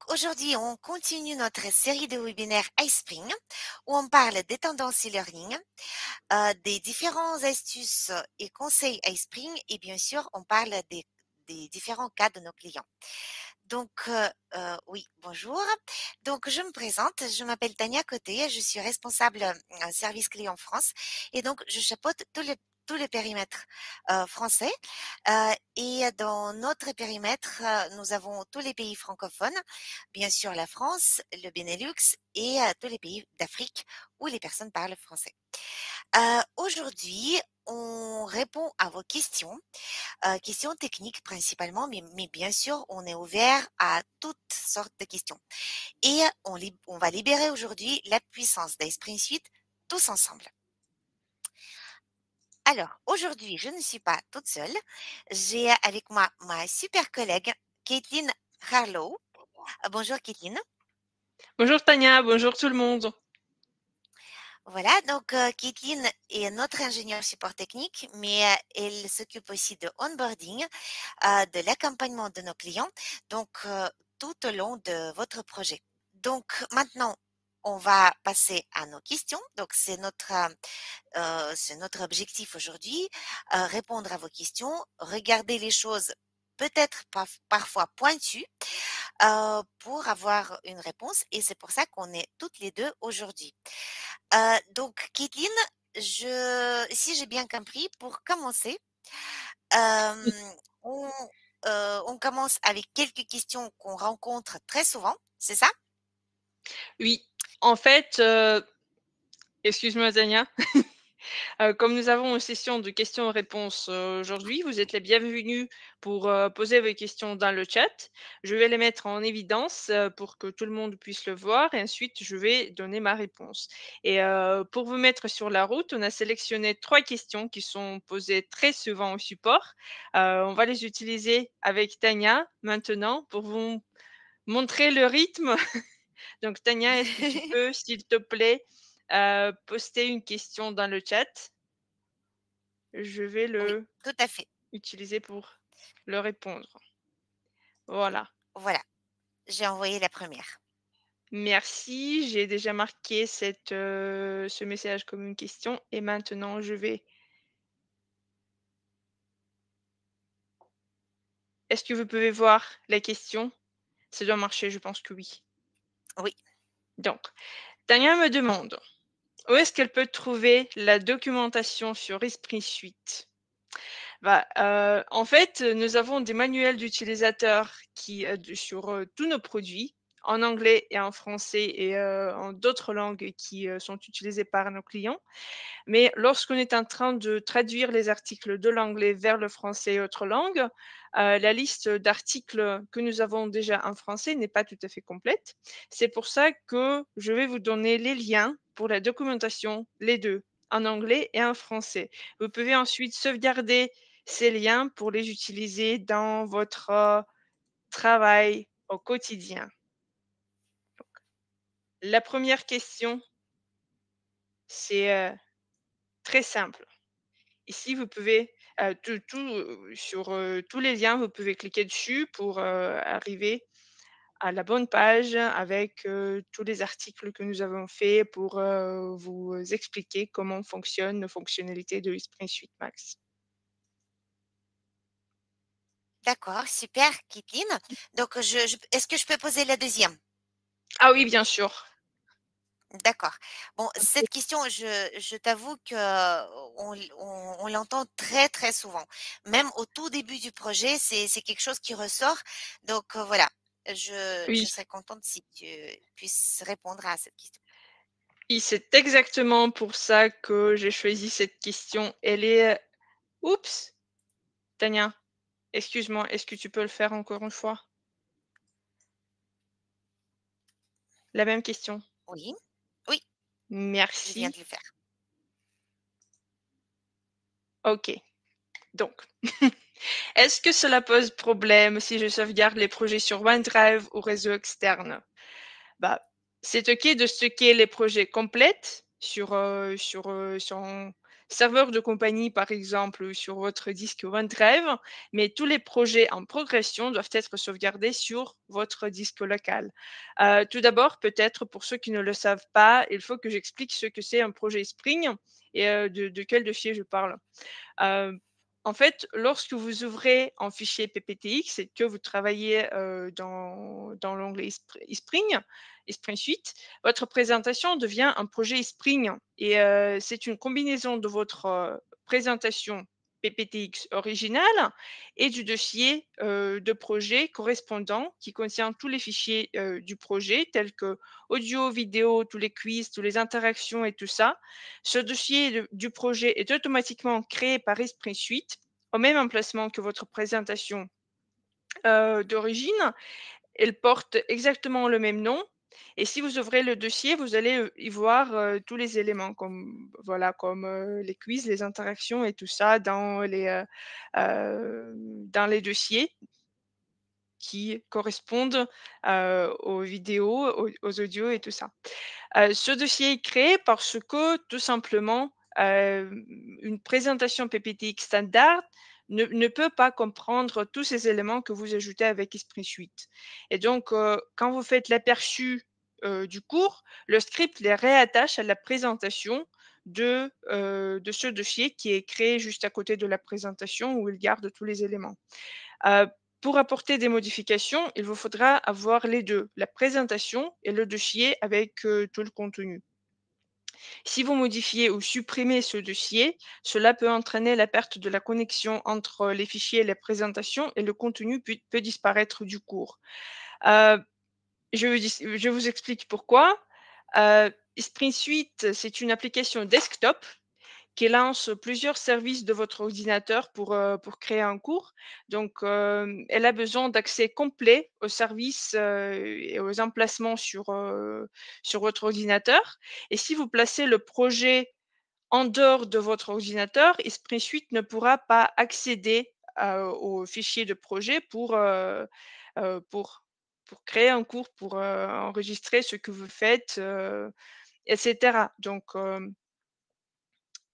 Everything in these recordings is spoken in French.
Aujourd'hui, on continue notre série de webinaires iSpring où on parle des tendances e-learning, des différentes astuces et conseils iSpring et bien sûr, on parle des différents cas de nos clients. Donc, oui, bonjour. Donc, je me présente, je m'appelle Tania Côté, je suis responsable service client France et donc je chapeaute tous les périmètres français. Et dans notre périmètre, nous avons tous les pays francophones, bien sûr la France, le Benelux et tous les pays d'Afrique où les personnes parlent français. Aujourd'hui, on répond à vos questions techniques principalement, mais bien sûr, on est ouvert à toutes sortes de questions. Et on va libérer aujourd'hui la puissance d'Esprit Suite tous ensemble. Alors, aujourd'hui, je ne suis pas toute seule. J'ai avec moi ma super collègue, Caitlin Harlow. Bonjour, Caitlin. Bonjour Tania, bonjour tout le monde. Voilà, donc Caitlin est notre ingénieure support technique, mais elle s'occupe aussi de onboarding, de l'accompagnement de nos clients, donc tout au long de votre projet. Donc maintenant, on va passer à nos questions. Donc c'est notre objectif aujourd'hui, répondre à vos questions, regarder les choses peut-être parfois pointues pour avoir une réponse et c'est pour ça qu'on est toutes les deux aujourd'hui. Donc, Caitlin, si j'ai bien compris, pour commencer, on, on commence avec quelques questions qu'on rencontre très souvent, c'est ça? Oui, en fait, excuse-moi Tania, comme nous avons une session de questions-réponses aujourd'hui, vous êtes les bienvenus pour poser vos questions dans le chat. Je vais les mettre en évidence pour que tout le monde puisse le voir et ensuite je vais donner ma réponse. Et pour vous mettre sur la route, on a sélectionné 3 questions qui sont posées très souvent au support. On va les utiliser avec Tania maintenant pour vous montrer le rythme. Donc Tania, est-ce que tu peux, s'il te plaît, poster une question dans le chat? Je vais Oui, le tout à fait. utiliser pour le répondre. Voilà. Voilà, j'ai envoyé la première. Merci, j'ai déjà marqué ce message comme une question et maintenant je vais est-ce que vous pouvez voir la question? Ça doit marcher, je pense que oui. Oui, Donc, Tania me demande: «Où est-ce qu'elle peut trouver la documentation sur Esprit Suite?» Bah, en fait, nous avons des manuels d'utilisateurs qui, sur, tous nos produits, en anglais et en français et en d'autres langues qui, sont utilisées par nos clients. Mais lorsqu'on est en train de traduire les articles de l'anglais vers le français et autres langues, la liste d'articles que nous avons déjà en français n'est pas tout à fait complète. C'est pour ça que je vais vous donner les liens pour la documentation, les 2, en anglais et en français. Vous pouvez ensuite sauvegarder ces liens pour les utiliser dans votre, travail au quotidien. La première question, c'est, très simple. Ici, vous pouvez, sur, tous les liens, vous pouvez cliquer dessus pour, arriver à la bonne page avec, tous les articles que nous avons faits pour, vous expliquer comment fonctionnent nos fonctionnalités de Esprit Suite Max. d'accord, super, Caitlin. Donc, est-ce que je peux poser la deuxième? Ah oui, bien sûr. D'accord. Bon, cette question, je t'avoue que on l'entend très très souvent. Même au tout début du projet, c'est quelque chose qui ressort. Donc voilà, je Oui, serais contente si tu puisses répondre à cette question. oui, c'est exactement pour ça que j'ai choisi cette question. Elle est, oups! Tania, excuse-moi, est-ce que tu peux le faire encore une fois? La même question. Oui, oui, je viens Merci. de le faire. OK. Donc, est-ce que cela pose problème si je sauvegarde les projets sur OneDrive ou réseau externe? Bah, c'est OK de stocker les projets complètes sur son serveur de compagnie, par exemple, sur votre disque OneDrive, mais tous les projets en progression doivent être sauvegardés sur votre disque local. Tout d'abord, peut-être pour ceux qui ne le savent pas, il faut que j'explique ce que c'est un projet Spring et de quel dossier je parle. Heu, En fait, lorsque vous ouvrez un fichier PPTX et que vous travaillez, dans l'onglet eSpring Suite, votre présentation devient un projet eSpring et c'est une combinaison de votre, présentation PPTX originale et du dossier, de projet correspondant qui contient tous les fichiers, du projet tels que audio, vidéo, tous les quiz, toutes les interactions et tout ça. Ce dossier du projet est automatiquement créé par Esprit Suite au même emplacement que votre présentation d'origine. Elle porte exactement le même nom. Et si vous ouvrez le dossier, vous allez y voir tous les éléments comme, voilà, comme les quiz, les interactions et tout ça dans les dossiers qui correspondent aux vidéos, aux audios et tout ça. Ce dossier est créé parce que tout simplement, une présentation PPTX standard ne peut pas comprendre tous ces éléments que vous ajoutez avec Esprit Suite. Et donc, quand vous faites l'aperçu, du cours, le script les réattache à la présentation de ce dossier qui est créé juste à côté de la présentation où il garde tous les éléments. Heu, pour apporter des modifications, il vous faudra avoir les 2, la présentation et le dossier avec, tout le contenu. Si vous modifiez ou supprimez ce dossier, cela peut entraîner la perte de la connexion entre les fichiers et la présentation et le contenu peut disparaître du cours. Heu, je vous explique pourquoi. Spring Suite, c'est une application desktop qui lance plusieurs services de votre ordinateur pour créer un cours. Donc, elle a besoin d'accès complet aux services, et aux emplacements sur votre ordinateur. Et si vous placez le projet en dehors de votre ordinateur, Esprit Suite ne pourra pas accéder, aux fichiers de projet heu, pour pour créer un cours, pour, enregistrer ce que vous faites, et cetera. Donc,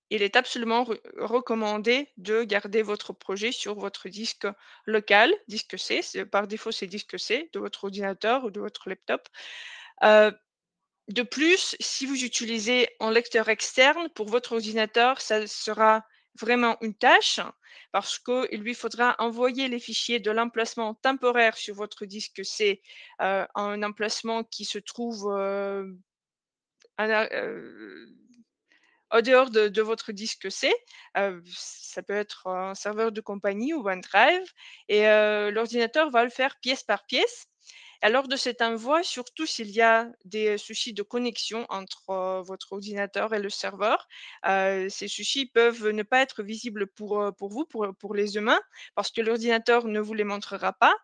il est absolument recommandé de garder votre projet sur votre disque local, disque C, par défaut c'est disque C de votre ordinateur ou de votre laptop. Heu, de plus, si vous utilisez un lecteur externe pour votre ordinateur, ça sera vraiment une tâche parce qu'il lui faudra envoyer les fichiers de l'emplacement temporaire sur votre disque C, à un emplacement qui se trouve, à la en dehors de votre disque C. Ça peut être un serveur de compagnie ou OneDrive et l'ordinateur va le faire pièce par pièce. Et lors de cet envoi, surtout s'il y a des soucis de connexion entre, votre ordinateur et le serveur, ces soucis peuvent ne pas être visibles pour vous, pour les humains, parce que l'ordinateur ne vous les montrera pas.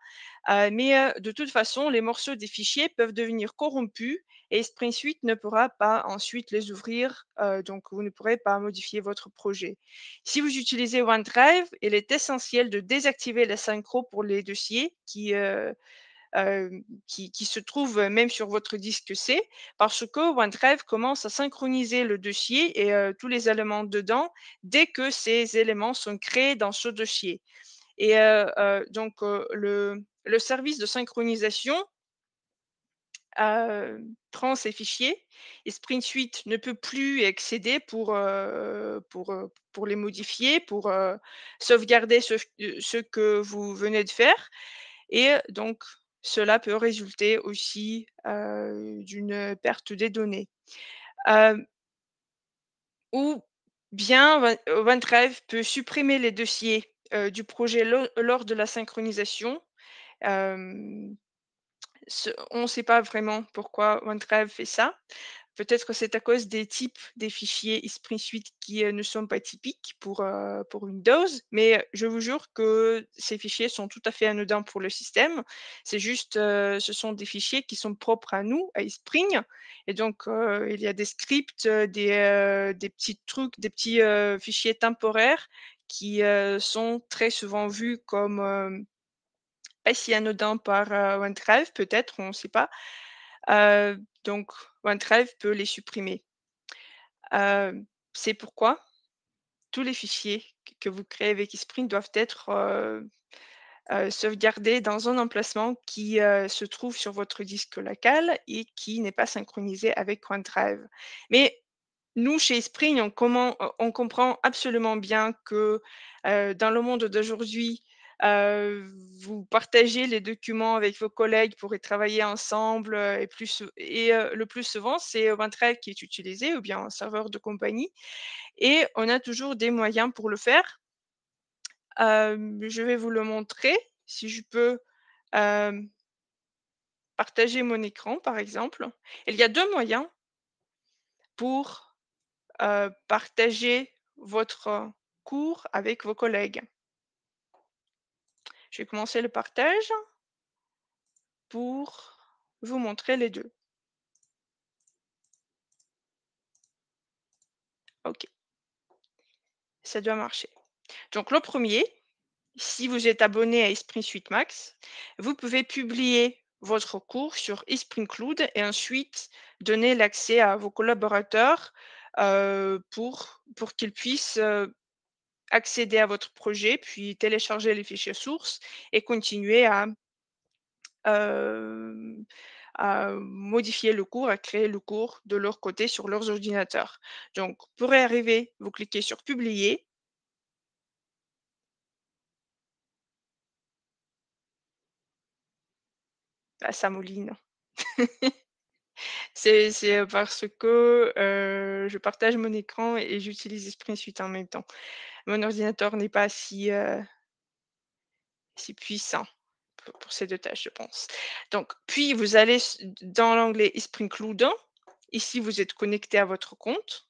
Mais de toute façon, les morceaux des fichiers peuvent devenir corrompus et Spring Suite ne pourra pas ensuite les ouvrir, donc vous ne pourrez pas modifier votre projet. Si vous utilisez OneDrive, il est essentiel de désactiver la synchro pour les dossiers qui se trouvent même sur votre disque C, parce que OneDrive commence à synchroniser le dossier et tous les éléments dedans dès que ces éléments sont créés dans ce dossier. Et donc le service de synchronisation prend ces fichiers et Spring Suite ne peut plus y accéder pour les modifier, pour, sauvegarder ce que vous venez de faire et donc cela peut résulter aussi, d'une perte des données. Hem, ou bien OneDrive peut supprimer les dossiers, du projet lors de la synchronisation. Hem On ne sait pas vraiment pourquoi OneDrive fait ça. Peut-être que c'est à cause des types des fichiers Esprit Suite qui, ne sont pas typiques pour Windows, mais je vous jure que ces fichiers sont tout à fait anodins pour le système. C'est juste, ce sont des fichiers qui sont propres à nous, à Espring et donc il y a des scripts, des petits trucs, des petits, fichiers temporaires qui, sont très souvent vus comme, pas si anodin par, OneDrive peut-être, on ne sait pas. Donc OneDrive peut les supprimer. C'est pourquoi? tous les fichiers que vous créez avec Espring doivent être sauvegardés dans un emplacement qui se trouve sur votre disque local et qui n'est pas synchronisé avec OneDrive. Mais nous, chez Spring, on comprend absolument bien que dans le monde d'aujourd'hui, vous partagez les documents avec vos collègues pour y travailler ensemble le plus souvent, c'est OneDrive qui est utilisé ou bien un serveur de compagnie et on a toujours des moyens pour le faire. Je vais vous le montrer si je peux hem, partager mon écran, par exemple. Il y a 2 moyens pour partager votre cours avec vos collègues. Je vais commencer le partage pour vous montrer les 2. OK, ça doit marcher. Donc le premier, si vous êtes abonné à Esprit Suite Max, vous pouvez publier votre cours sur Esprit Cloud et ensuite donner l'accès à vos collaborateurs, pour qu'ils puissent, accéder à votre projet, puis télécharger les fichiers sources et continuer hem, à modifier le cours, à créer le cours de leur côté sur leurs ordinateurs. Donc pour y arriver, vous cliquez sur «Publier». Ah, ça mouline. C'est parce que, je partage mon écran et j'utilise Esprit Suite en même temps. Mon ordinateur n'est pas si puissant pour ces 2 tâches, je pense. Donc puis vous allez dans l'onglet Esprit Cloud. Ici, vous êtes connecté à votre compte.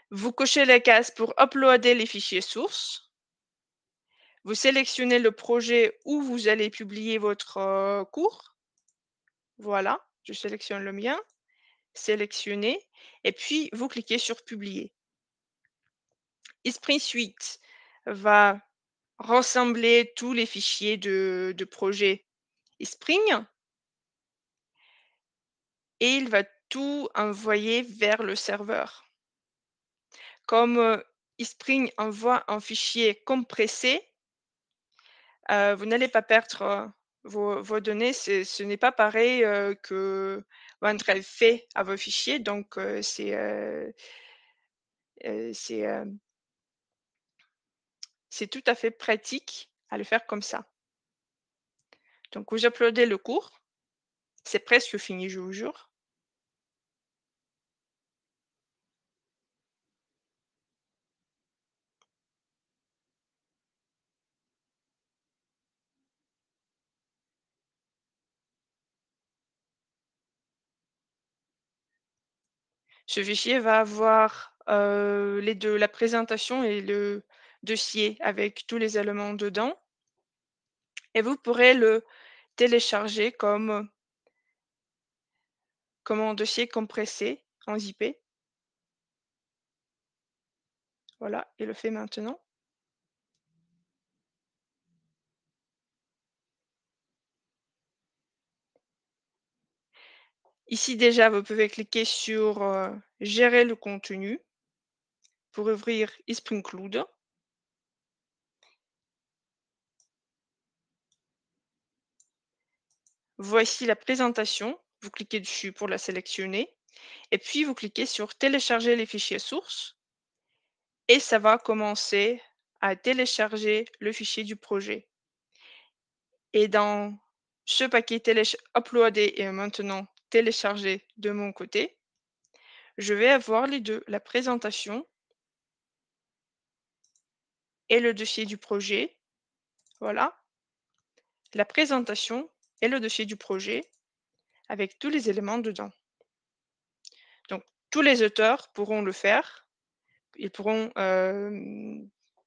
Vous cochez la case pour uploader les fichiers sources. Vous sélectionnez le projet où vous allez publier votre, cours. Voilà, je sélectionne le mien, sélectionner et puis vous cliquez sur «Publier». Esprit Suite va rassembler tous les fichiers de projet Spring et il va tout envoyer vers le serveur. Comme, Spring envoie un fichier compressé, vous n'allez pas perdre, vos données. Ce n'est pas pareil, que OneDrive fait à vos fichiers, donc heu, c'est, hem, c'est tout à fait pratique à le faire comme ça. Donc vous uploadez le cours, c'est presque fini, je vous jure. Ce fichier va avoir, les 2, la présentation et le dossier avec tous les éléments dedans et vous pourrez le télécharger comme un dossier compressé en zip. Voilà, il le fait maintenant. Ici déjà, vous pouvez cliquer sur, «Gérer le contenu» pour ouvrir Spring Cloud. Voici la présentation, vous cliquez dessus pour la sélectionner et puis vous cliquez sur «Télécharger les fichiers sources» et ça va commencer à télécharger le fichier du projet. Et dans ce paquet uploadé et maintenant téléchargé de mon côté, je vais avoir les 2, la présentation et le dossier du projet. Voilà, la présentation et le dossier du projet avec tous les éléments dedans. Donc tous les auteurs pourront le faire. Ils pourront,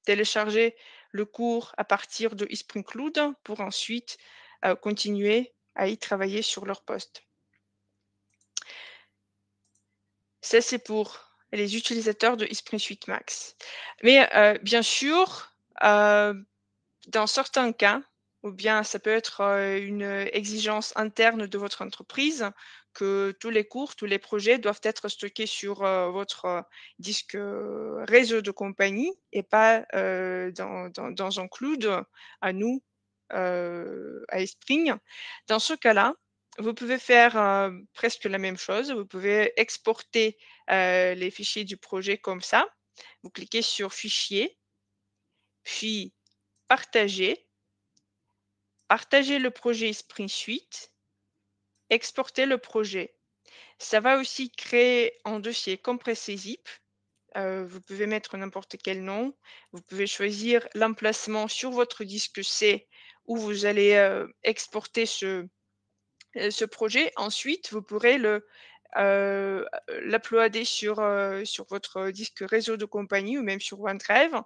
télécharger le cours à partir de Spring Cloud pour ensuite, continuer à y travailler sur leur poste. Ça, c'est pour les utilisateurs de Esprit Suite Max. Mais, bien sûr, dans certains cas, ou bien ça peut être, une exigence interne de votre entreprise que tous les cours, tous les projets doivent être stockés sur, votre, disque, réseau de compagnie et pas, dans un cloud à nous, à Espring. Dans ce cas-là, vous pouvez faire, presque la même chose. Vous pouvez exporter, les fichiers du projet comme ça. Vous cliquez sur Fichier, puis Partager, partager le projet Spring Suite, exporter le projet. Ça va aussi créer un dossier compressé zip. Vous pouvez mettre n'importe quel nom. Vous pouvez choisir l'emplacement sur votre disque C où vous allez, exporter ce projet. Ensuite, vous pourrez l'uploader sur votre disque réseau de compagnie ou même sur OneDrive.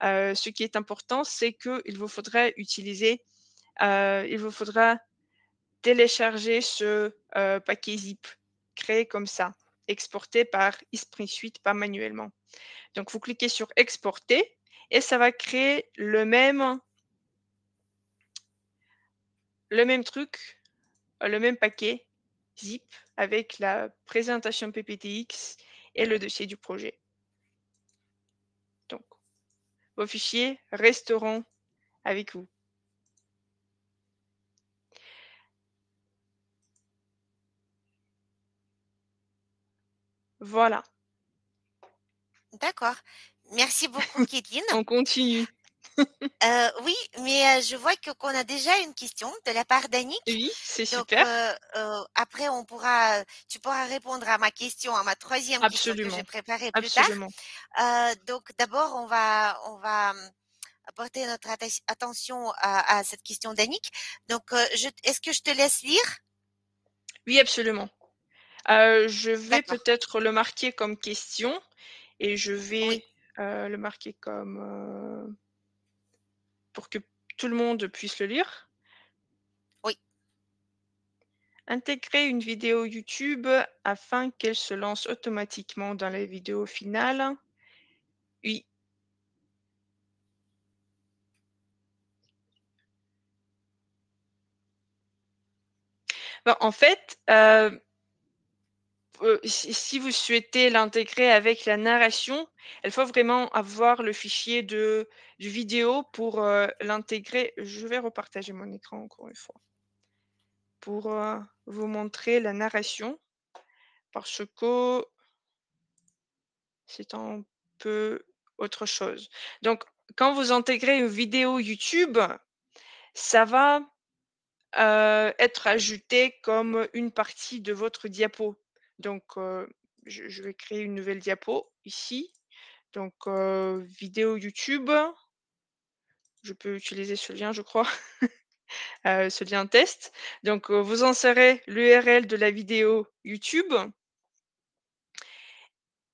Ce qui est important, c'est il vous faudra télécharger ce, paquet zip créé comme ça, exporté par Esprit Suite, pas manuellement. Donc vous cliquez sur exporter et ça va créer le même truc, le même paquet zip avec la présentation PPTX et le dossier du projet. Donc vos fichiers resteront avec vous. Voilà, D'accord. Merci beaucoup, Kidine. on continue. Oui, mais je vois que qu'on a déjà une question de la part d'Annick. Oui, c'est Donc, super, après, tu pourras répondre à ma question, à ma troisième question que j'ai absolument, préparée plus tard. absolument. Donc, d'abord, on va apporter notre attention à cette question d'Annick. Donc, est-ce que je te laisse lire? Oui, absolument. Je vais D'accord. peut-être le marquer comme question et je Oui, vais, le marquer pour que tout le monde puisse le lire. oui. Intégrer une vidéo YouTube afin qu'elle se lance automatiquement dans la vidéo finale. Oui. Bah, en fait, si vous souhaitez l'intégrer avec la narration, il faut vraiment avoir le fichier du vidéo pour, l'intégrer. Je vais repartager mon écran encore une fois pour, vous montrer la narration parce que c'est un peu autre chose. Donc quand vous intégrez une vidéo YouTube, ça va, être ajouté comme une partie de votre diapo. Donc, je vais créer une nouvelle diapo ici. Donc, vidéo YouTube, je peux utiliser ce lien, je crois, ce lien test. Donc, vous insérez l'URL de la vidéo YouTube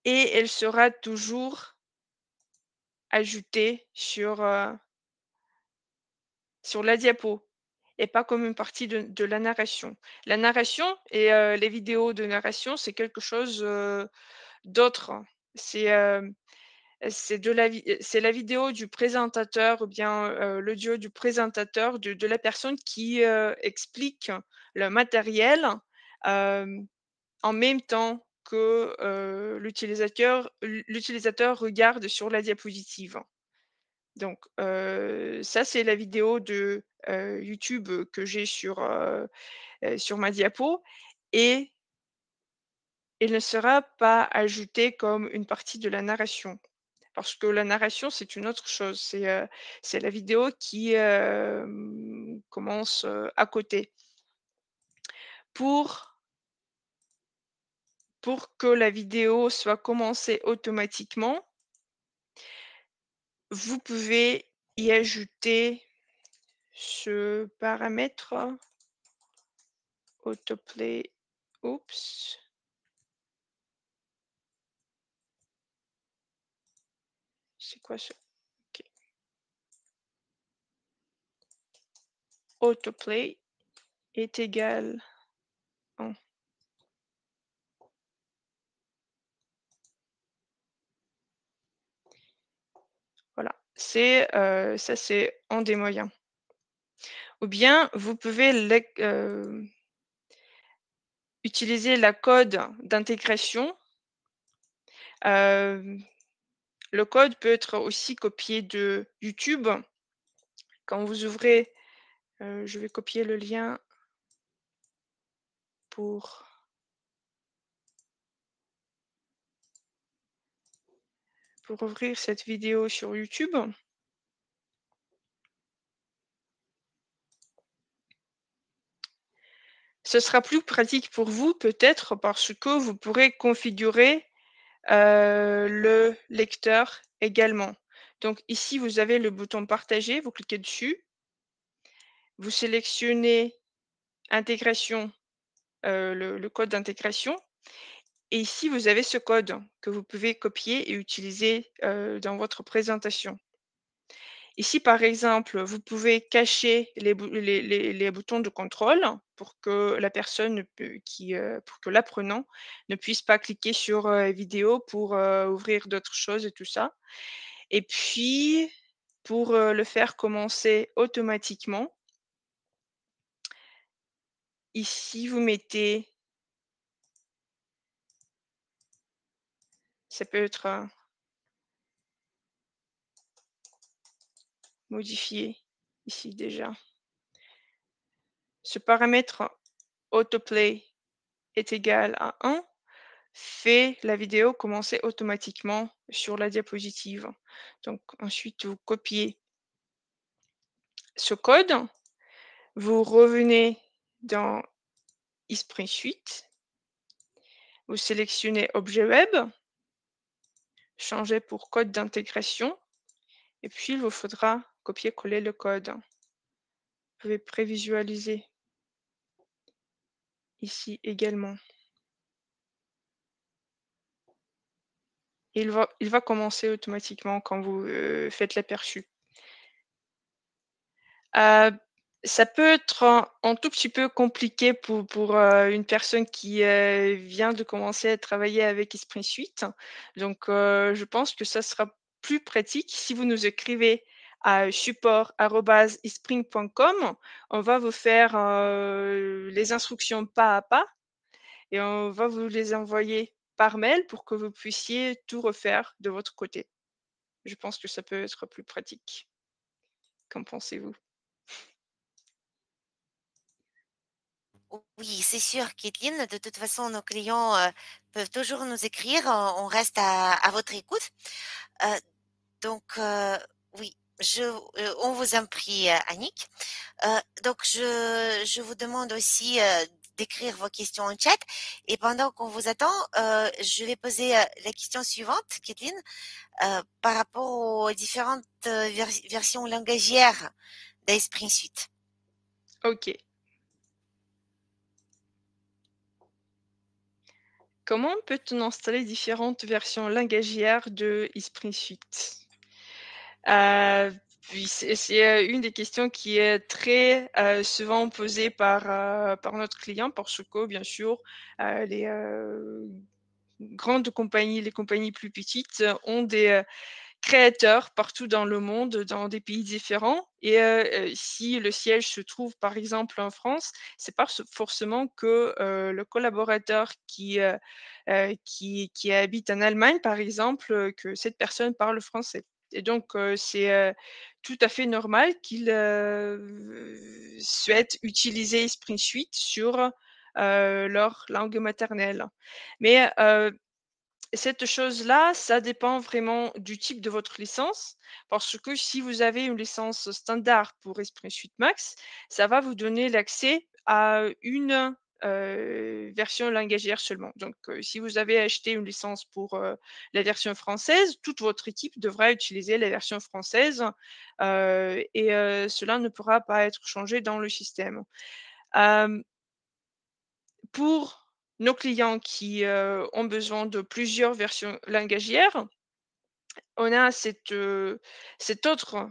et elle sera toujours ajoutée sur la diapo et pas comme une partie de la narration. La narration et les vidéos de narration, c'est quelque chose, d'autre. C'est, c'est la vidéo du présentateur ou bien, l'audio du présentateur, de la personne qui, explique le matériel, hem, en même temps que, l'utilisateur regarde sur la diapositive. Donc, ça, c'est la vidéo de, YouTube, que j'ai sur ma diapo et elle ne sera pas ajoutée comme une partie de la narration. Parce que la narration, c'est une autre chose. C'est la vidéo qui, commence, à côté. Pour pour que la vidéo soit commencée automatiquement, vous pouvez y ajouter ce paramètre autoplay. Oups, c'est quoi ce? OK. Autoplay est égal en voilà, ça c'est un des moyens. Ou bien vous pouvez utiliser la code d'intégration. Le code peut être aussi copié de YouTube. Quand vous ouvrez, je vais copier le lien pour ouvrir cette vidéo sur YouTube. Ce sera plus pratique pour vous peut-être parce que vous pourrez configurer le lecteur également. Donc ici, vous avez le bouton partager, vous cliquez dessus, vous sélectionnez intégration, le code d'intégration et ici, vous avez ce code que vous pouvez copier et utiliser dans votre présentation. Ici, par exemple, vous pouvez cacher les boutons de contrôle pour que la personne pour que l'apprenant ne puisse pas cliquer sur vidéo pour ouvrir d'autres choses et tout ça. Et puis, pour le faire commencer automatiquement, ici, vous mettez, ça peut être modifié ici déjà. Ce paramètre autoplay est égal à 1 fait la vidéo commencer automatiquement sur la diapositive. Donc ensuite, vous copiez ce code, vous revenez dans eSprint Suite, vous sélectionnez Objet Web, changez pour code d'intégration, et puis il vous faudra copier-coller le code. Vous pouvez prévisualiser ici également. Et il va commencer automatiquement quand vous faites l'aperçu. Ça peut être un tout petit peu compliqué pour une personne qui vient de commencer à travailler avec Esprit Suite. Donc, je pense que ça sera plus pratique si vous nous écrivez à support@espring.com. On va vous faire les instructions pas à pas et on va vous les envoyer par mail pour que vous puissiez tout refaire de votre côté. Je pense que ça peut être plus pratique. Qu'en pensez-vous? Oui, c'est sûr, Kathleen. De toute façon, nos clients peuvent toujours nous écrire. On reste à votre écoute. Euh, donc, oui, on vous en prie, Annick. Donc, je vous demande aussi d'écrire vos questions en chat. Et pendant qu'on vous attend, je vais poser la question suivante, Kathleen, par rapport aux différentes versions langagières d'Esprit Suite. OK. Comment peut-on installer différentes versions langagières de Esprit Suite? Oui, c'est une des questions qui est très souvent posée par notre client parce que, bien sûr, les grandes compagnies, les compagnies plus petites ont des créateurs partout dans le monde, dans des pays différents. Et si le siège se trouve par exemple en France, c'est pas forcément que le collaborateur qui habite en Allemagne, par exemple, que cette personne parle français. Et donc, c'est tout à fait normal qu'il souhaite utiliser Esprit Suite sur leur langue maternelle. Mais cette chose-là, ça dépend vraiment du type de votre licence, parce que si vous avez une licence standard pour Esprit Suite Max, ça va vous donner l'accès à une version langagière seulement. Donc, si vous avez acheté une licence pour la version française, toute votre équipe devra utiliser la version française et cela ne pourra pas être changé dans le système. Euh, pour nos clients qui ont besoin de plusieurs versions langagières, on a cet autre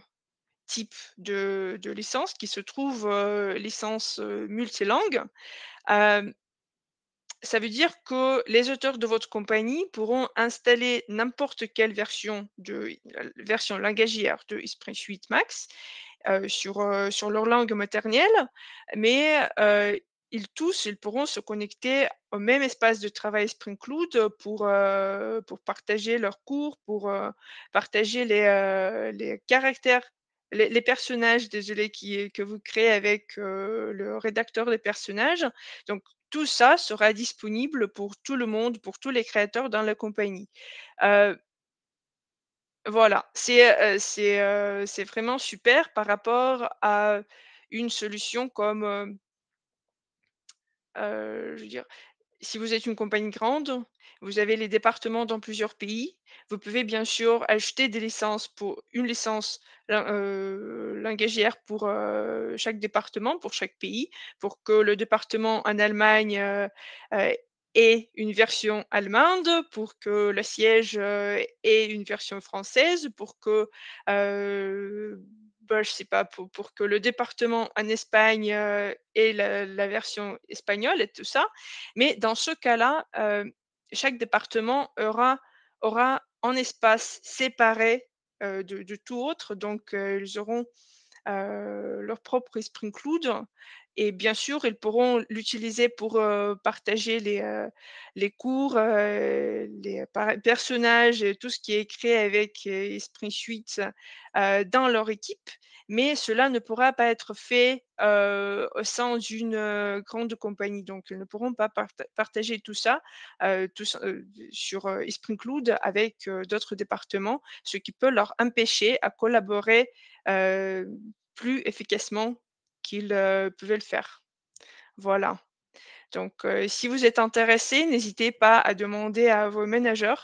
type de licence qui se trouve licence multilangue. Euh, Ça veut dire que les auteurs de votre compagnie pourront installer n'importe quelle version langagière de Esprit Suite Max sur leur langue maternelle, mais ils pourront se connecter au même espace de travail Spring Cloud pour partager leurs cours, partager les caractères, les personnages, désolé, que vous créez avec, le rédacteur des personnages. Donc tout ça sera disponible pour tout le monde, pour tous les créateurs dans la compagnie. Heu, voilà, c'est vraiment super par rapport à une solution comme, je veux dire, si vous êtes une compagnie grande, vous avez les départements dans plusieurs pays. Vous pouvez bien sûr acheter des licences pour une licence langagière pour, chaque département, pour chaque pays, pour que le département en Allemagne, heu, ait une version allemande, pour que le siège, ait une version française, pour que, bah, je sais pas, pour que le département en Espagne, ait la version espagnole et tout ça. Mais dans ce cas-là, chaque département aura un espace séparé, de tout autre. Donc, ils auront, leur propre Spring Cloud et bien sûr, ils pourront l'utiliser pour, partager les cours, les personnages et tout ce qui est créé avec, Spring Suite, dans leur équipe. Mais cela ne pourra pas être fait, au sein d'une, grande compagnie. Donc ils ne pourront pas partager tout ça, sur, Spring Cloud avec, d'autres départements, ce qui peut leur empêcher à collaborer, heu, plus efficacement qu'ils, pouvaient le faire. Voilà. Donc, si vous êtes intéressé, n'hésitez pas à demander à vos managers,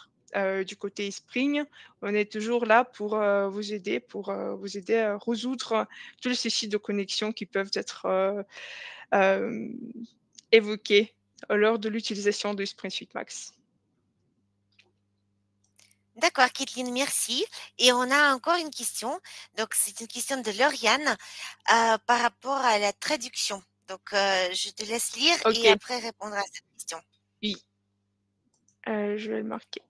du côté Spring. On est toujours là pour, vous aider à résoudre tous ces soucis de connexion qui peuvent être, hem, évoqués lors de l'utilisation de Spring Suite Max. D'accord, Kathleen, merci. Et on a encore une question. Donc, c'est une question de Lauriane par rapport à la traduction. Donc, je te laisse lire et OK, après répondre à cette question. oui, je vais le marquer.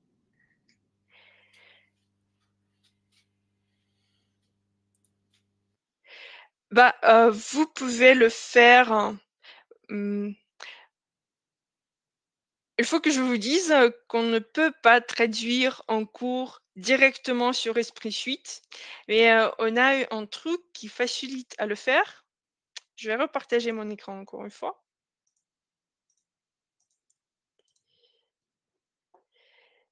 Bah, vous pouvez le faire, mmh il faut que je vous dise, qu'on ne peut pas traduire en cours directement sur Esprit Suite, mais, on a eu un truc qui facilite à le faire. Je vais repartager mon écran encore une fois.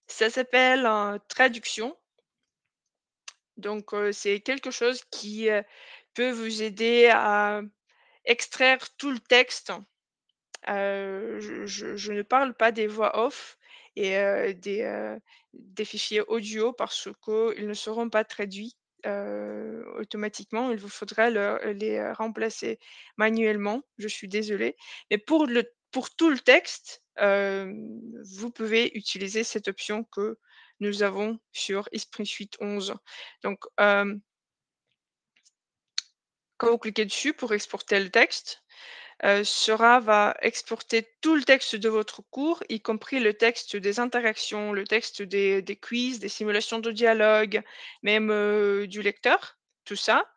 Ça s'appelle, traduction. Donc, c'est quelque chose qui, peut vous aider à extraire tout le texte. Je ne parle pas des voix off et des fichiers audio parce qu'ils ne seront pas traduits, automatiquement. Il vous faudra les, remplacer manuellement. Je suis désolée. Mais pour tout le texte, vous pouvez utiliser cette option que nous avons sur Esprit Suite 11. Donc, quand vous cliquez dessus pour exporter le texte, Sora va exporter tout le texte de votre cours, y compris le texte des interactions, le texte des quiz, des simulations de dialogue, même, du lecteur, tout ça.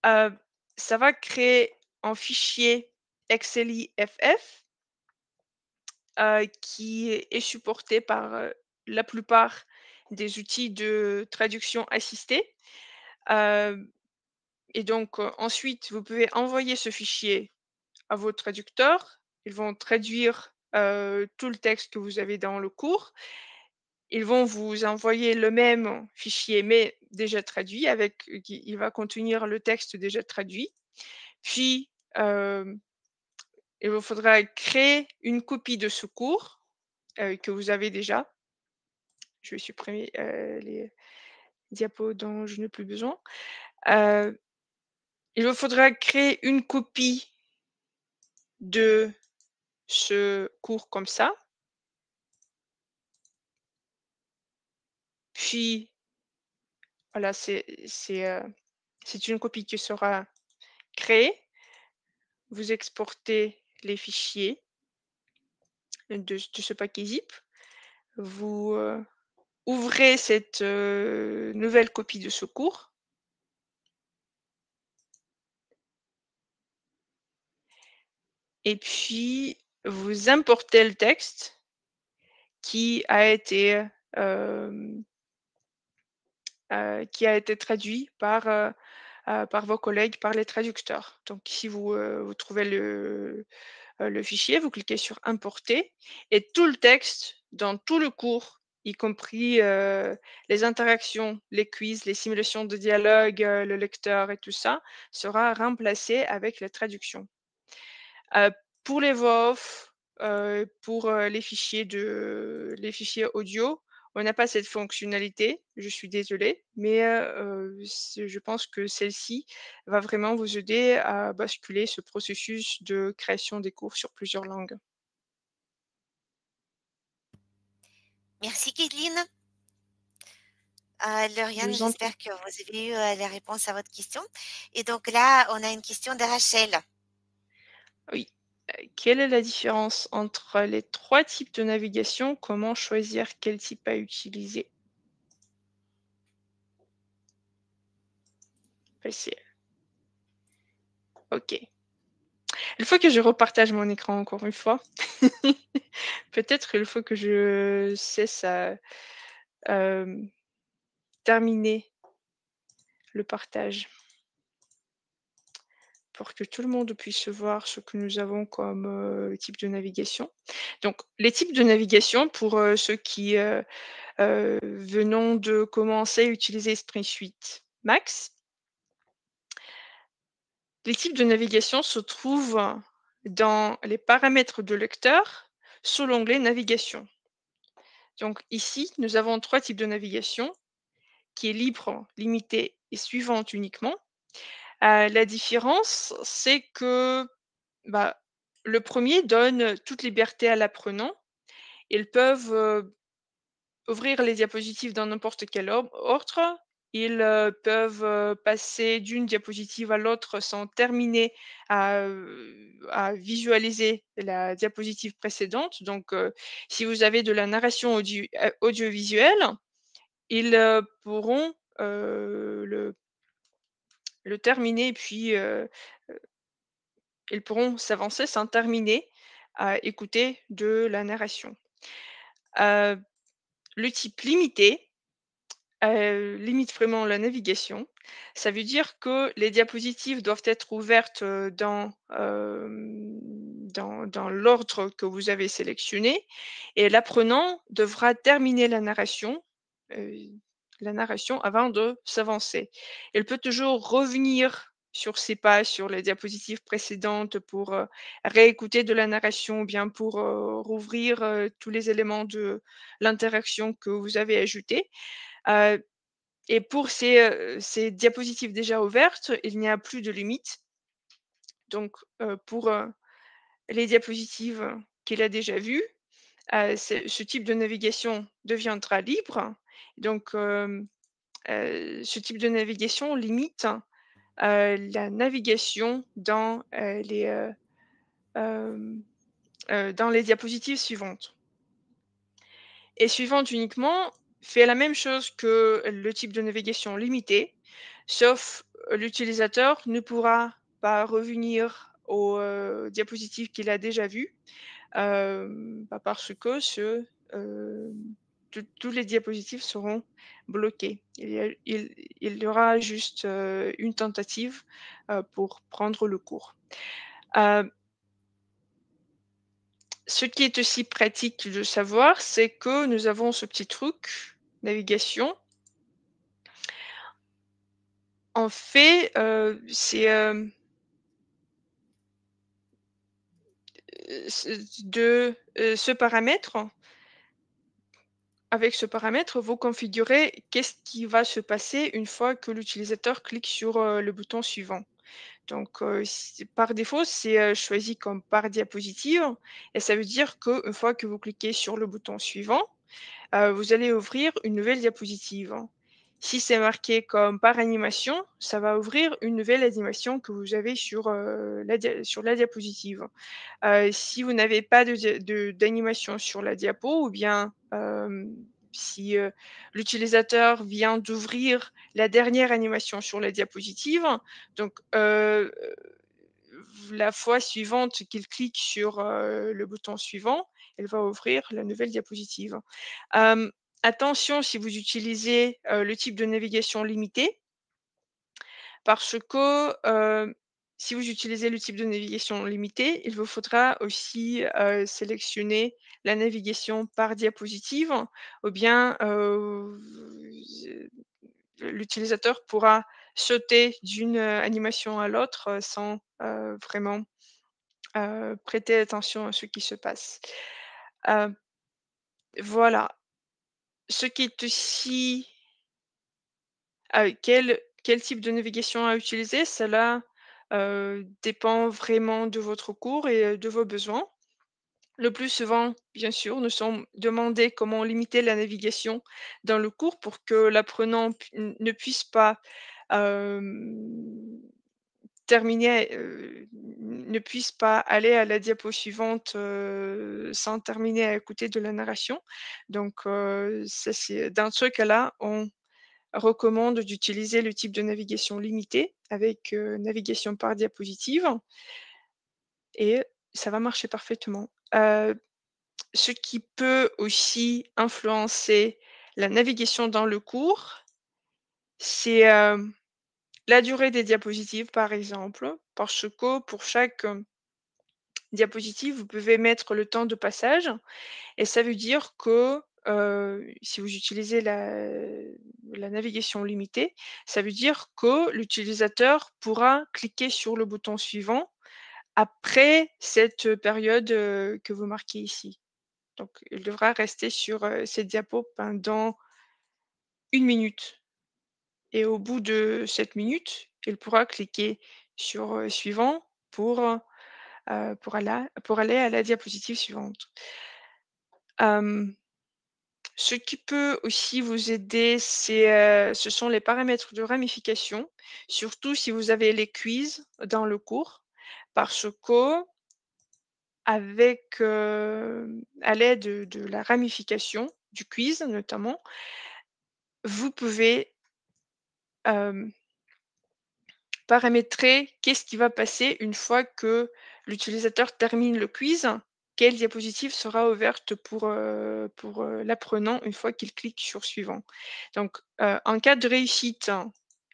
Heu, Ça va créer un fichier XLIFF, qui est supporté par, la plupart des outils de traduction assistée. Hem et donc, ensuite, vous pouvez envoyer ce fichier à vos traducteurs. Ils vont traduire, tout le texte que vous avez dans le cours. Ils vont vous envoyer le même fichier, mais déjà traduit avec qui il va contenir le texte déjà traduit. Puis, hem, il vous faudra créer une copie de ce cours, que vous avez déjà. Je vais supprimer, les diapos dont je n'ai plus besoin. Heu, il vous faudra créer une copie de ce cours comme ça. Puis voilà, c'est une copie qui sera créée. Vous exportez les fichiers de ce paquet zip. Vous, ouvrez cette, nouvelle copie de ce cours. et puis vous importez le texte qui a été, hem, qui a été traduit par vos collègues, par les traducteurs. Donc si vous trouvez le fichier, vous cliquez sur «Importer» et tout le texte dans tout le cours, y compris, les interactions, les quiz, les simulations de dialogue, le lecteur et tout ça, sera remplacé avec la traduction. Heu, pour les voix off, pour, les fichiers audio, on n'a pas cette fonctionnalité, je suis désolée, mais je pense que celle-ci va vraiment vous aider à basculer ce processus de création des cours sur plusieurs langues. Merci Kathleen. Je Lauriane, vous en prie. j'espère que vous avez eu la réponse à votre question. Et donc là, on a une question de Rachel. Oui. Quelle est la différence entre les 3 types de navigation? Comment choisir quel type à utiliser? Facile. OK. Il faut que je repartage mon écran encore une fois. Peut-être il faut que je cesse à, hem, terminer le partage pour que tout le monde puisse voir ce que nous avons comme, type de navigation. Donc les types de navigation pour, ceux qui, venons de commencer à utiliser Spring Suite Max, les types de navigation se trouvent dans les paramètres de lecteur sous l'onglet Navigation. Donc ici, nous avons 3 types de navigation qui est libre, limité et suivante uniquement. La différence, c'est que, bah, le premier donne toute liberté à l'apprenant. Ils peuvent, ouvrir les diapositives dans n'importe quel ordre. Ils, peuvent, passer d'une diapositive à l'autre sans terminer à visualiser la diapositive précédente. Donc, si vous avez de la narration audiovisuelle, ils, pourront, le terminer et puis, ils pourront s'avancer sans terminer à écouter de la narration. Heu, le type limité, limite vraiment la navigation. Ça veut dire que les diapositives doivent être ouvertes, dans l'ordre que vous avez sélectionné et l'apprenant devra terminer heu, la narration avant de s'avancer. Il peut toujours revenir sur ses pas, sur les diapositives précédentes pour, réécouter de la narration ou bien pour, rouvrir, tous les éléments de l'interaction que vous avez ajoutés. Heu et pour ces diapositives déjà ouvertes, il n'y a plus de limite. Donc, pour, les diapositives qu'il a déjà vues, ce type de navigation deviendra libre. Donc, ce type de navigation limite, la navigation hem, dans les diapositives suivantes. Et suivante uniquement fait la même chose que le type de navigation limité, sauf l'utilisateur ne pourra pas revenir aux, diapositives qu'il a déjà vues, parce que tous les diapositives seront bloquées. Il y aura juste, une tentative, pour prendre le cours. Heu, ce qui est aussi pratique de savoir, c'est que nous avons ce petit truc, navigation. En fait, ce paramètre avec ce paramètre, vous configurez qu'est-ce qui va se passer une fois que l'utilisateur clique sur, le bouton suivant. Donc, par défaut, c'est, choisi comme par diapositive et ça veut dire qu'une fois que vous cliquez sur le bouton suivant, vous allez ouvrir une nouvelle diapositive. Si c'est marqué comme par animation, ça va ouvrir une nouvelle animation que vous avez sur la diapositive. Si vous n'avez pas d'animation sur la diapo ou bien, si, l'utilisateur vient d'ouvrir la dernière animation sur la diapositive, donc, la fois suivante qu'il clique sur le bouton suivant, elle va ouvrir la nouvelle diapositive. Attention si vous utilisez le type de navigation limité, parce que si vous utilisez le type de navigation limité, il vous faudra aussi sélectionner la navigation par diapositive, ou bien l'utilisateur pourra sauter d'une animation à l'autre sans vraiment prêter attention à ce qui se passe. Heu, voilà. Ce qui est aussi quel type de navigation à utiliser, cela dépend vraiment de votre cours et de vos besoins. Le plus souvent, bien sûr, nous sommes demandés comment limiter la navigation dans le cours pour que l'apprenant ne puisse pas hem, terminer, ne puisse pas aller à la diapo suivante sans terminer à écouter de la narration. Donc, ça c'est dans ce cas-là, on recommande d'utiliser le type de navigation limité avec navigation par diapositive et ça va marcher parfaitement. Ce qui peut aussi influencer la navigation dans le cours, c'est la durée des diapositives, par exemple, parce que pour chaque diapositive, vous pouvez mettre le temps de passage et ça veut dire que si vous utilisez la navigation limitée, ça veut dire que l'utilisateur pourra cliquer sur le bouton suivant après cette période que vous marquez ici. Donc, il devra rester sur cette diapo pendant 1 minute et au bout de cette minute, il pourra cliquer sur suivant pour aller à la diapositive suivante. Hem, Ce qui peut aussi vous aider, ce sont les paramètres de ramification, surtout si vous avez les quiz dans le cours, parce qu'avec, à l'aide de la ramification du quiz notamment, vous pouvez, hem, paramétrer qu'est-ce qui va passer une fois que l'utilisateur termine le quiz. Quelle diapositive sera ouverte pour l'apprenant une fois qu'il clique sur suivant. Donc, en cas de réussite,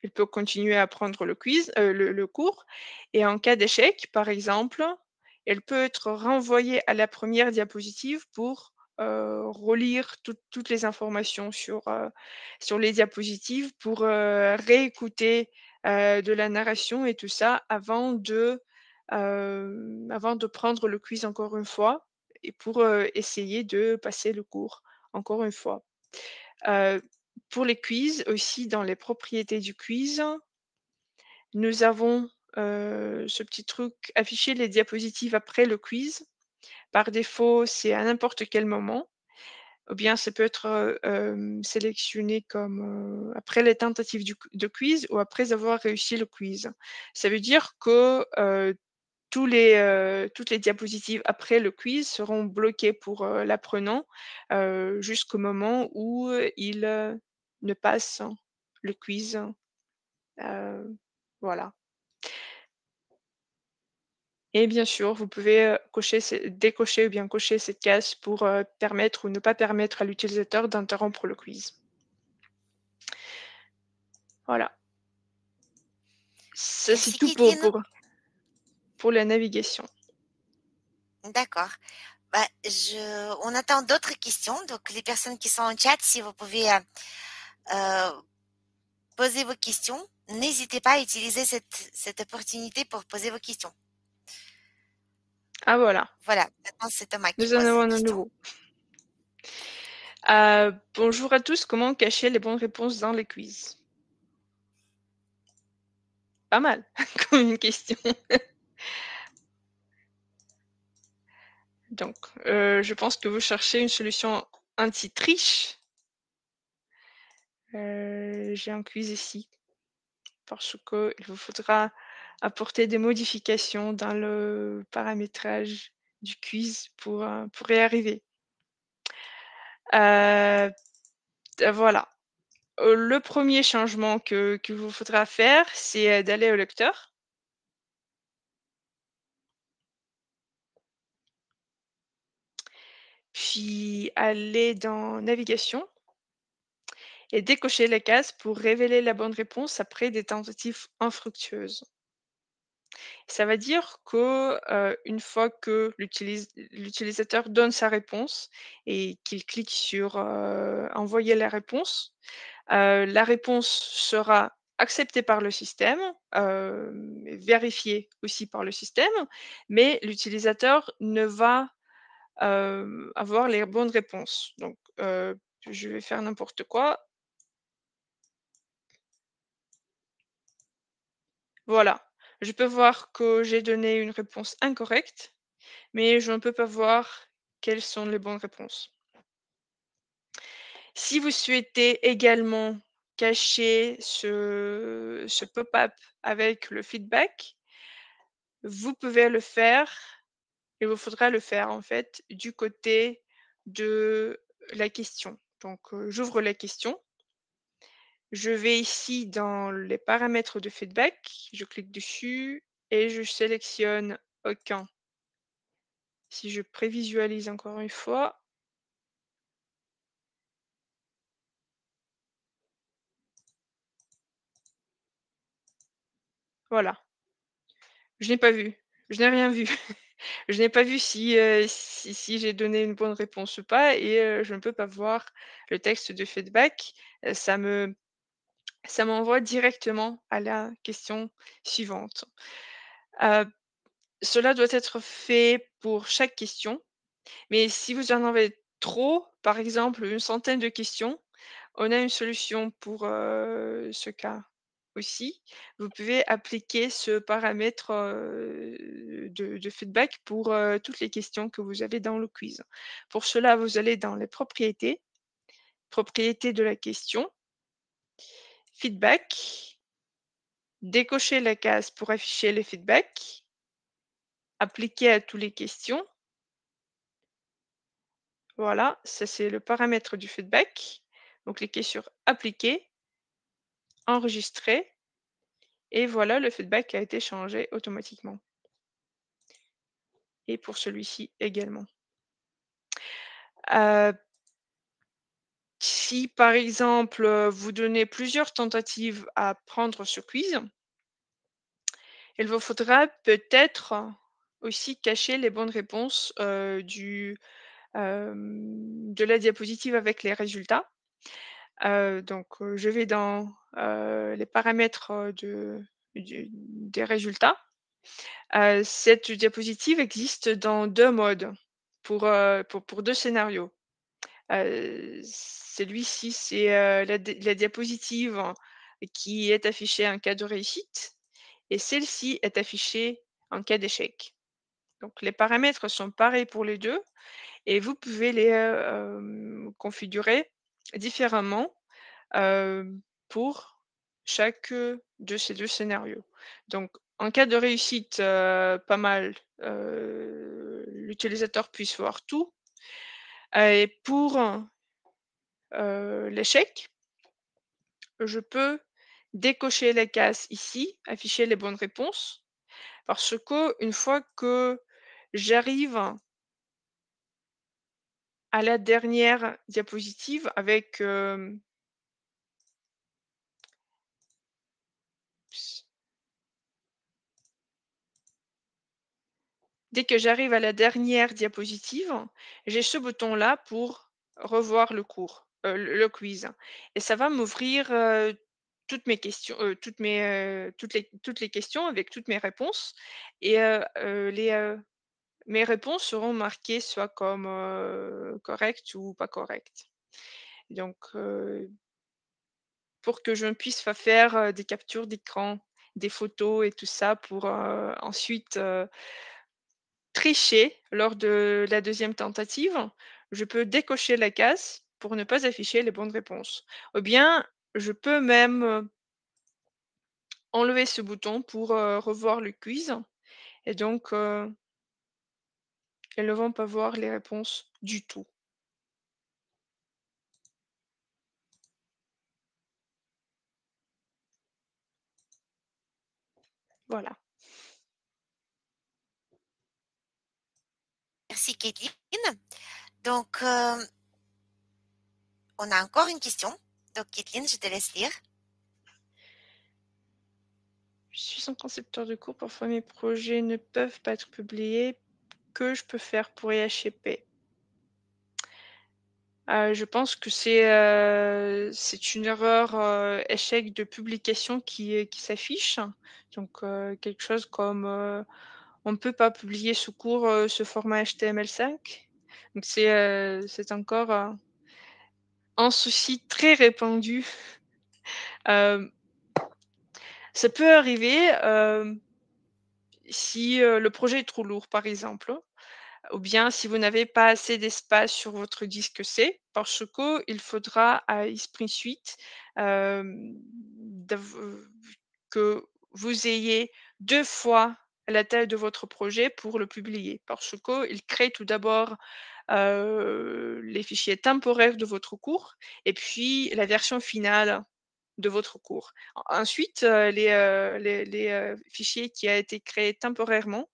il peut continuer à prendre le quiz, le cours et en cas d'échec, par exemple, elle peut être renvoyée à la première diapositive pour, relire toutes les informations sur les diapositives pour, réécouter de la narration et tout ça avant de prendre le quiz encore une fois et pour, essayer de passer le cours encore une fois. Heu, pour les quiz aussi, dans les propriétés du quiz, nous avons, ce petit truc afficher les diapositives après le quiz. Par défaut, c'est à n'importe quel moment ou bien ça peut être, sélectionné comme, après les tentatives de quiz ou après avoir réussi le quiz. Ça veut dire que, toutes les diapositives après le quiz seront bloquées pour, l'apprenant, jusqu'au moment où, il, ne passe le quiz, voilà. Et bien sûr, vous pouvez, décocher ou bien cocher cette case pour, permettre ou ne pas permettre à l'utilisateur d'interrompre le quiz. Voilà. Ça, c'est Merci tout Kidine. pour la navigation. D'accord. Bah, on attend d'autres questions. Donc, les personnes qui sont en chat, si vous pouvez euh, poser vos questions, n'hésitez pas à utiliser cette opportunité pour poser vos questions. Ah voilà, Voilà, maintenant c'est Thomas qui nous en pose avons les un questions. nouveau. Bonjour à tous, comment cacher les bonnes réponses dans les quiz? Pas mal comme une question. Donc, je pense que vous cherchez une solution anti-triche. J'ai un quiz ici parce qu'il vous faudra apporter des modifications dans le paramétrage du quiz pour y arriver. Heu, voilà. Le premier changement que qu'il vous faudra faire, c'est, d'aller au lecteur puis aller dans navigation et décocher la case pour révéler la bonne réponse après des tentatives infructueuses. Ça va dire que, une fois que l'utilisateur donne sa réponse et qu'il clique sur, «Envoyer la réponse sera acceptée par le système, vérifiée aussi par le système, mais l'utilisateur ne va, avoir les bonnes réponses. Donc, je vais faire n'importe quoi. Voilà. Je peux voir que j'ai donné une réponse incorrecte, mais je ne peux pas voir quelles sont les bonnes réponses. Si vous souhaitez également cacher ce pop-up avec le feedback, vous pouvez le faire. Il vous faudra le faire en fait du côté de la question. Donc, j'ouvre la question. Je vais ici dans les paramètres de feedback, je clique dessus et je sélectionne aucun. Si je prévisualise encore une fois, voilà, je n'ai pas vu, je n'ai rien vu. Je n'ai pas vu si j'ai donné une bonne réponse ou pas et je ne peux pas voir le texte de feedback. Ça m'envoie directement à la question suivante. Heu, Cela doit être fait pour chaque question, mais si vous en avez trop, par exemple une centaine de questions, on a une solution pour, ce cas aussi. Vous pouvez appliquer ce paramètre, de feedback pour, toutes les questions que vous avez dans le quiz. Pour cela, vous allez dans les propriétés de la question, feedback, décochez la case pour afficher les feedbacks, appliquer à toutes les questions. Voilà, ça c'est le paramètre du feedback. Donc cliquez sur appliquer, enregistrer et voilà, le feedback a été changé automatiquement et pour celui-ci également. Heu, Si par exemple, vous donnez plusieurs tentatives à prendre ce quiz, il vous faudra peut-être aussi cacher les bonnes réponses, de la diapositive avec les résultats. Donc, je vais dans, les paramètres, des résultats. Cette diapositive existe dans 2 modes pour 2 scénarios. Celui-ci, c'est, la diapositive qui est affichée en cas de réussite et celle-ci est affichée en cas d'échec. Donc les paramètres sont pareils pour les 2 et vous pouvez les, configurer différemment, pour chaque, de ces 2 scénarios. Donc en cas de réussite, pas mal, l'utilisateur puisse voir tout, et pour, l'échec, je peux décocher la case ici, afficher les bonnes réponses, parce que une fois que j'arrive à la dernière diapositive avec, dès que j'arrive à la dernière diapositive, j'ai ce bouton-là pour revoir le cours, le quiz et ça va m'ouvrir, toutes mes questions, toutes les questions avec toutes mes réponses et mes réponses seront marquées soit comme, correctes ou pas correctes. Donc, pour que je ne puisse pas faire, des captures d'écran, des photos et tout ça pour, ensuite, tricher lors de la deuxième tentative, je peux décocher la case pour ne pas afficher les bonnes réponses. Ou bien, je peux même, enlever ce bouton pour, revoir le quiz et donc, elles ne vont pas voir les réponses du tout. Voilà. Merci Kéline. Donc, on a encore une question. Donc, Kathleen, je te laisse lire. Je suis un concepteur de cours, parfois mes projets ne peuvent pas être publiés. Que je peux faire pour y échapper? Je pense que c'est une erreur, échec de publication qui s'affiche. Donc, quelque chose comme, on ne peut pas publier ce cours, ce format HTML5. Donc c'est encore, un souci très répandu. Hem, Ça peut arriver, si, le projet est trop lourd, par exemple. Ou bien si vous n'avez pas assez d'espace sur votre disque C, parce qu'il faudra à Esprit Suite, que vous ayez 2 fois la taille de votre projet pour le publier. Parce qu'il crée tout d'abord, les fichiers temporaires de votre cours et puis la version finale de votre cours. Ensuite, les fichiers qui a été créés temporairement,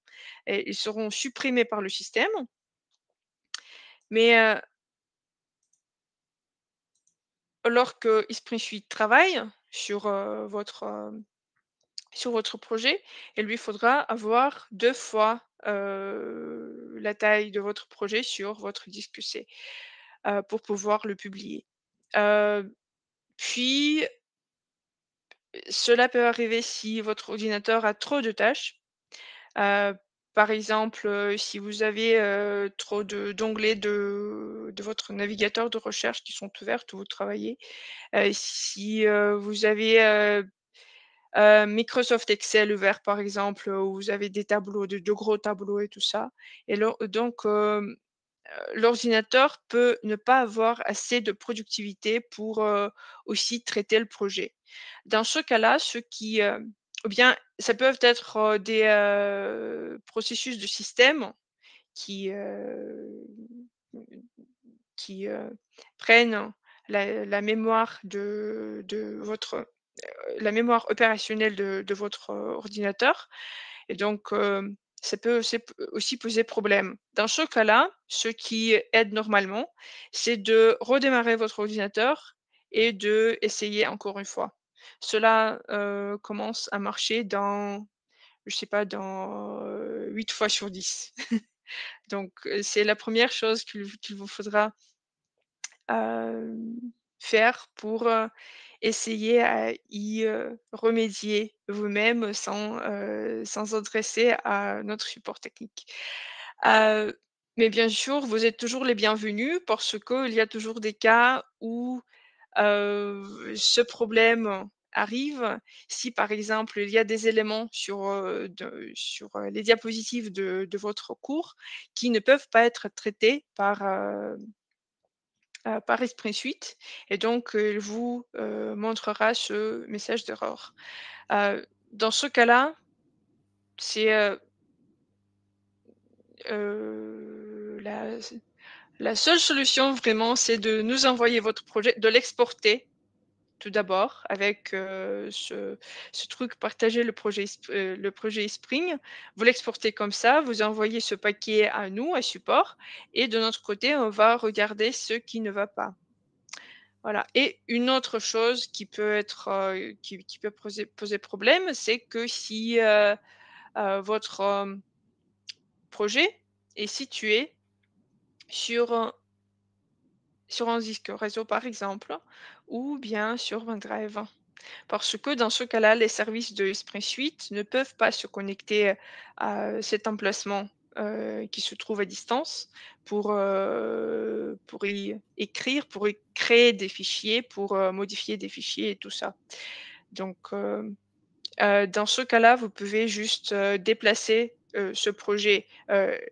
ils seront supprimés par le système. Mais, lorsque Esprit Suite travaille sur votre projet, il lui faudra avoir 2 fois, la taille de votre projet sur votre disque C, pour pouvoir le publier. Heu, Puis, cela peut arriver si votre ordinateur a trop de tâches. Heu, Par exemple, si vous avez, trop d'onglets de votre navigateur de recherche qui sont ouverts où vous travaillez. Si, vous avez, Microsoft Excel ouvert par exemple, où vous avez des tableaux, de gros tableaux et tout ça et donc l'ordinateur peut ne pas avoir assez de productivité pour, aussi traiter le projet. Dans ce cas-là, ou bien ça peuvent être, des, processus de système qui, qui, prennent la mémoire de votre la mémoire opérationnelle de votre, ordinateur et donc ça peut aussi poser problème. Dans ce cas-là, ce qui aide normalement, c'est de redémarrer votre ordinateur et d'essayer encore une fois. Cela, commence à marcher dans, je sais pas, dans, 8 fois sur 10. Donc c'est la première chose qu'il vous faudra Hem, faire pour, essayer à y, remédier vous-même sans adresser à notre support technique. Heu, mais bien sûr, vous êtes toujours les bienvenus parce qu'il y a toujours des cas où, ce problème arrive. Si par exemple, il y a des éléments sur les diapositives de votre cours qui ne peuvent pas être traités par Esprit Suite et donc il vous, montrera ce message d'erreur. Dans ce cas-là, c'est, la seule solution vraiment, c'est de nous envoyer votre projet, de l'exporter tout d'abord avec, ce truc partager le projet Spring. Vous l'exportez comme ça, vous envoyez ce paquet à nous, à support et de notre côté, on va regarder ce qui ne va pas. Voilà et une autre chose qui peut être, qui peut poser problème, c'est que si, votre, projet est situé sur un disque réseau, par exemple, ou bien sur OneDrive. Parce que dans ce cas-là, les services de Esprit Suite ne peuvent pas se connecter à cet emplacement, qui se trouve à distance pour y écrire, pour y créer des fichiers, pour, modifier des fichiers et tout ça. Donc, dans ce cas-là, vous pouvez juste, déplacer, ce projet,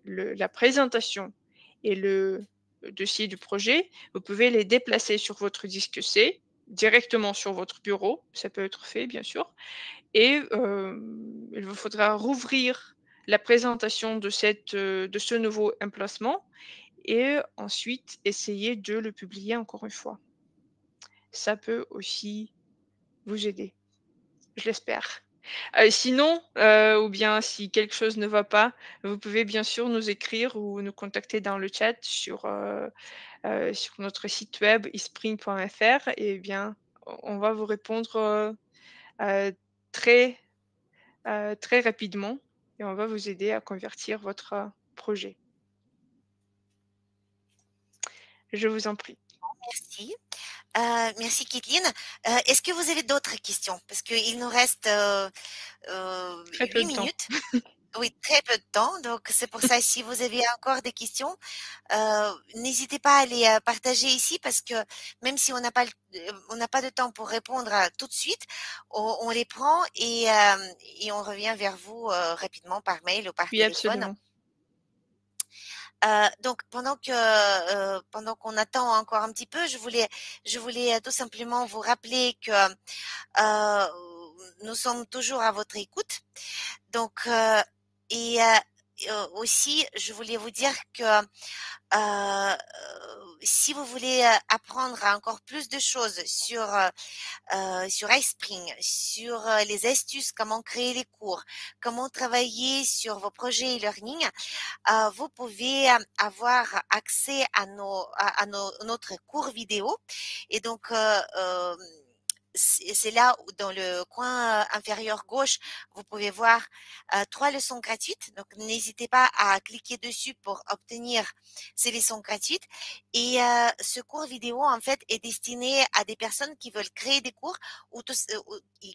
la présentation et le dossier du projet. Vous pouvez les déplacer sur votre disque C, directement sur votre bureau, ça peut être fait bien sûr et il vous faudra rouvrir la présentation de ce nouveau emplacement et ensuite essayer de le publier encore une fois. Ça peut aussi vous aider, je l'espère. Sinon, ou bien si quelque chose ne va pas, vous pouvez bien sûr nous écrire ou nous contacter dans le chat sur notre site web ispring.fr et bien, on va vous répondre, heu, très, très rapidement et on va vous aider à convertir votre, projet. Je vous en prie. Merci. Merci Kiteline. Est-ce que vous avez d'autres questions? Parce qu'il nous reste, Très peu 8 de temps. minutes. Oui, très peu de temps, donc c'est pour ça, si vous avez encore des questions, n'hésitez pas à les, partager ici parce que même si on n'a pas de temps pour répondre, tout de suite, on les prend et on revient vers vous, rapidement par mail ou par Oui, téléphone. absolument. Donc pendant qu'on attend encore un petit peu, je voulais, tout simplement vous rappeler que, nous sommes toujours à votre écoute. Donc et aussi, je voulais vous dire que, si vous voulez, apprendre encore plus de choses sur iSpring, sur, les astuces, comment créer les cours, comment travailler sur vos projets e-learning, vous pouvez, avoir accès à notre cours vidéo et donc c'est là où dans le coin, inférieur gauche, vous pouvez voir, 3 leçons gratuites. Donc n'hésitez pas à cliquer dessus pour obtenir ces leçons gratuites et ce cours vidéo, en fait, est destiné à des personnes qui veulent créer des cours ou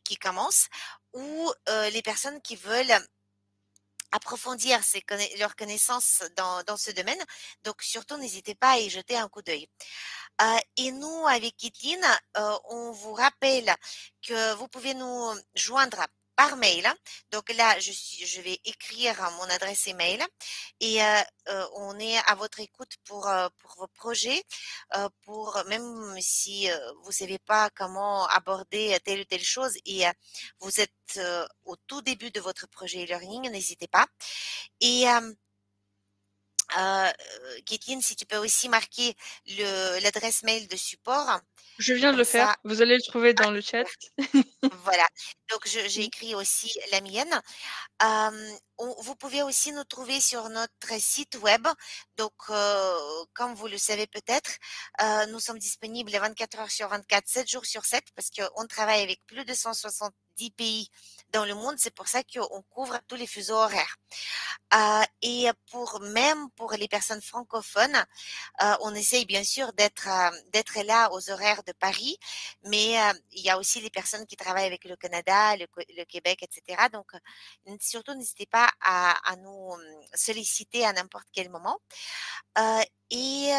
qui commencent ou les personnes qui veulent approfondir leurs connaissances dans ce domaine. Donc, surtout, n'hésitez pas à y jeter un coup d'œil. Et nous, avec Kitline, on vous rappelle que vous pouvez nous joindre par mail. Donc là, je vais écrire mon adresse email et on est à votre écoute pour vos projets, pour même si vous savez pas comment aborder telle ou telle chose et vous êtes au tout début de votre projet e-learning, n'hésitez pas. Et Kathleen, si tu peux aussi marquer l'adresse mail de support, Je viens de comme le ça, faire. Vous allez le trouver dans le chat. super. Voilà. Donc, j'ai écrit aussi la mienne. Vous pouvez aussi nous trouver sur notre site web. Donc, comme vous le savez peut-être, nous sommes disponibles 24 heures sur 24, 7 jours sur 7, parce qu'on travaille avec plus de 170 pays dans le monde. C'est pour ça qu'on couvre tous les fuseaux horaires. Et même pour les personnes francophones, on essaye bien sûr d'être là aux horaires de Paris, mais il y a aussi les personnes qui travaillent avec le Canada, le Québec, etc. Donc, surtout, n'hésitez pas à nous solliciter à n'importe quel moment. Euh, et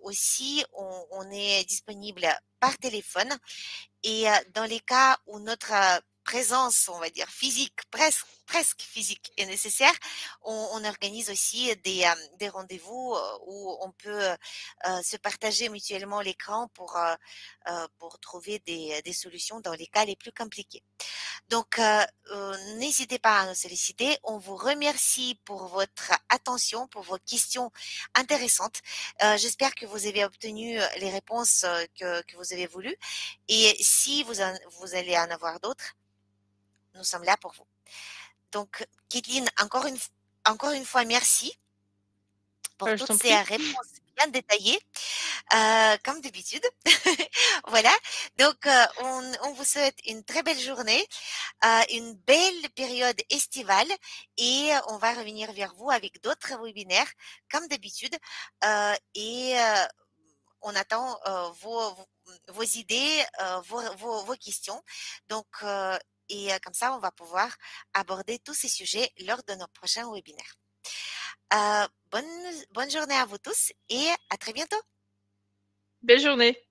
aussi, on est disponible par téléphone. Et dans les cas où notre présence, on va dire physique, presque physique est nécessaire, on organise aussi des rendez-vous où on peut se partager mutuellement l'écran pour trouver des solutions dans les cas les plus compliqués. Donc, n'hésitez pas à nous solliciter. On vous remercie pour votre attention, pour vos questions intéressantes. J'espère que vous avez obtenu les réponses que vous avez voulu. Et si vous allez en avoir d'autres, nous sommes là pour vous. Donc, Kathleen, encore une fois, merci pour Je toutes t'en ces prie. réponses bien détaillées, comme d'habitude. Voilà. Donc, on vous souhaite une très belle journée, une belle période estivale et on va revenir vers vous avec d'autres webinaires, comme d'habitude. Et on attend vos idées, vos questions. Donc, et comme ça, on va pouvoir aborder tous ces sujets lors de nos prochains webinaires. Bonne journée à vous tous et à très bientôt. Belle journée.